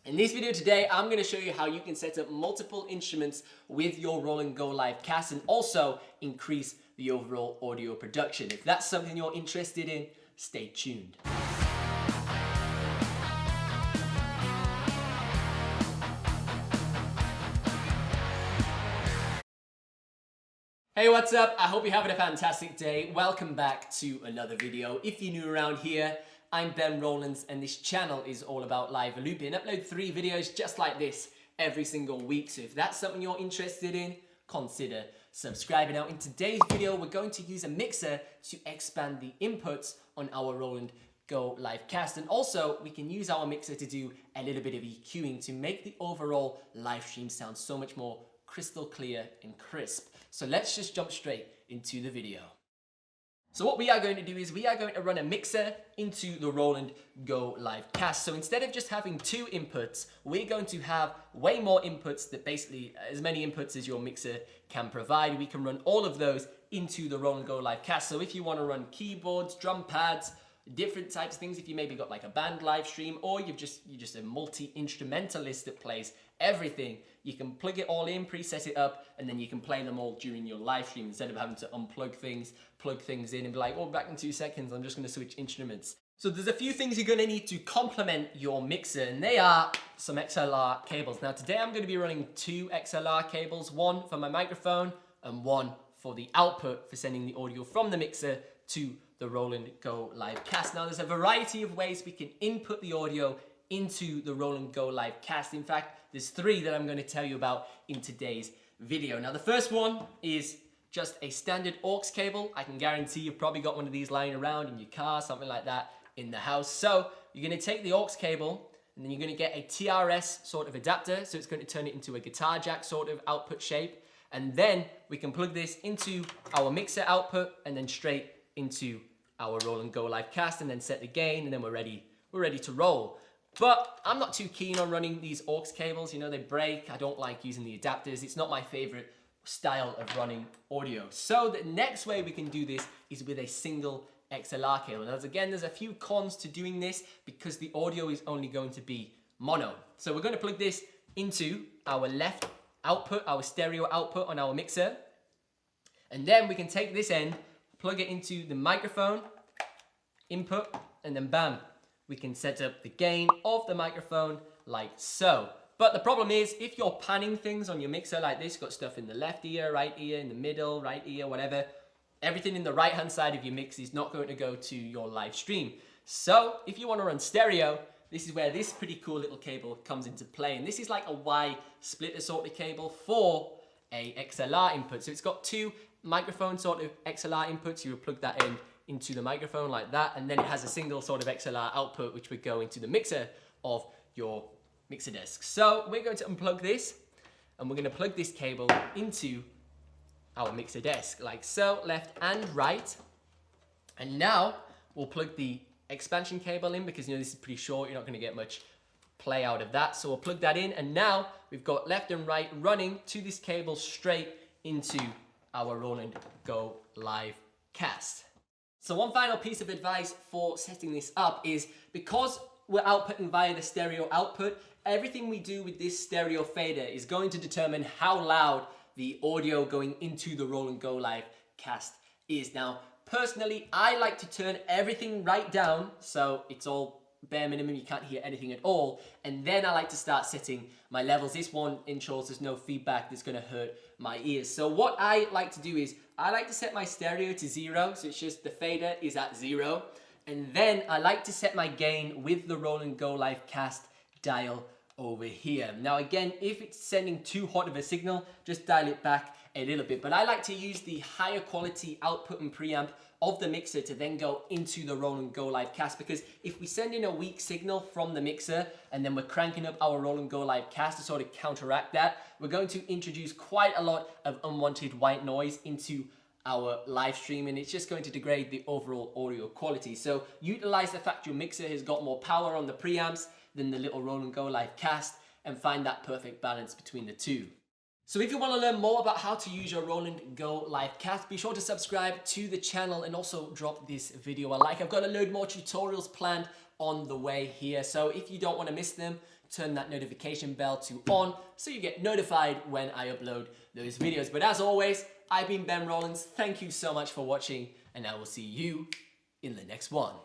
In this video today, I'm going to show you how you can set up multiple instruments with your Roland GOLIVECAST and also increase the overall audio production. If that's something you're interested in, stay tuned. Hey, what's up? I hope you're having a fantastic day. Welcome back to another video. If you're new around here, I'm Ben Rollins and this channel is all about live looping. I upload 3 videos just like this every single week. So if that's something you're interested in, consider subscribing. Now in today's video, we're going to use a mixer to expand the inputs on our Roland GOLIVECAST. And also we can use our mixer to do a little bit of EQing to make the overall live stream sound so much more crystal clear and crisp. So let's just jump straight into the video. So what we are going to do is we are going to run a mixer into the Roland GOLIVECAST. So instead of just having 2 inputs, we're going to have way more inputs, that basically as many inputs as your mixer can provide. We can run all of those into the Roland GOLIVECAST. So if you want to run keyboards, drum pads, different types of things, if you maybe got like a band live stream, or you're just a multi-instrumentalist that plays everything, you can plug it all in, preset it up, and then you can play them all during your live stream instead of having to unplug things, plug things in and be like, oh, back in 2 seconds, I'm just going to switch instruments. So there's a few things you're going to need to complement your mixer, and they are some XLR cables. Now today I'm going to be running 2 XLR cables, one for my microphone and one for the output for sending the audio from the mixer to the Roland GOLIVECAST. Now there's a variety of ways we can input the audio into the Roland GOLIVECAST. In fact, there's 3 that I'm going to tell you about in today's video. Now the first one is just a standard aux cable. I can guarantee you've probably got one of these lying around in your car, something like that in the house. So you're going to take the aux cable and then you're going to get a TRS sort of adapter. So it's going to turn it into a guitar jack sort of output shape. And then we can plug this into our mixer output and then straight into our Roland GOLIVECAST and then set the gain, and then we're ready to roll. But I'm not too keen on running these aux cables. You know, they break. I don't like using the adapters. It's not my favorite style of running audio. So the next way we can do this is with a single XLR cable. Now again, there's a few cons to doing this because the audio is only going to be mono. So we're going to plug this into our left output, our stereo output on our mixer. And then we can take this end, plug it into the microphone input, and then bam, we can set up the gain of the microphone like so. But the problem is, if you're panning things on your mixer like this, got stuff in the left ear, right ear, in the middle, right ear, whatever, everything in the right hand side of your mix is not going to go to your live stream. So if you want to run stereo, this is where this pretty cool little cable comes into play. And this is like a Y splitter sort of cable for a XLR input. So it's got 2 microphone sort of XLR inputs. You would plug that in into the microphone like that, and then it has a single sort of XLR output which would go into the mixer of your mixer desk. So we're going to unplug this and we're going to plug this cable into our mixer desk like so, left and right. And now we'll plug the expansion cable in because, you know, this is pretty short, you're not going to get much play out of that. So we'll plug that in, and now we've got left and right running to this cable straight into our Roland GOLIVECAST. So one final piece of advice for setting this up is, because we're outputting via the stereo output, everything we do with this stereo fader is going to determine how loud the audio going into the Roland GOLIVECAST is. Now, personally, I like to turn everything right down so it's all bare minimum, you can't hear anything at all, and then I like to start setting my levels. This one ensures there's no feedback that's going to hurt my ears. So what I like to do is I like to set my stereo to 0, so it's just the fader is at 0, and then I like to set my gain with the Roland GOLIVECAST dial over here. Now again, if it's sending too hot of a signal, just dial it back a little bit, but I like to use the higher quality output and preamp of the mixer to then go into the Roland GOLIVECAST, because if we send in a weak signal from the mixer and then we're cranking up our Roland GOLIVECAST to sort of counteract that, we're going to introduce quite a lot of unwanted white noise into our live stream, and it's just going to degrade the overall audio quality. So utilize the fact your mixer has got more power on the preamps than the little Roland GOLIVECAST and find that perfect balance between the 2. So if you want to learn more about how to use your Roland GOLIVECAST, be sure to subscribe to the channel and also drop this video a like. I've got a load more tutorials planned on the way here, so if you don't want to miss them, turn that notification bell to on so you get notified when I upload those videos. But as always, I've been Ben Rollins. Thank you so much for watching, and I will see you in the next one.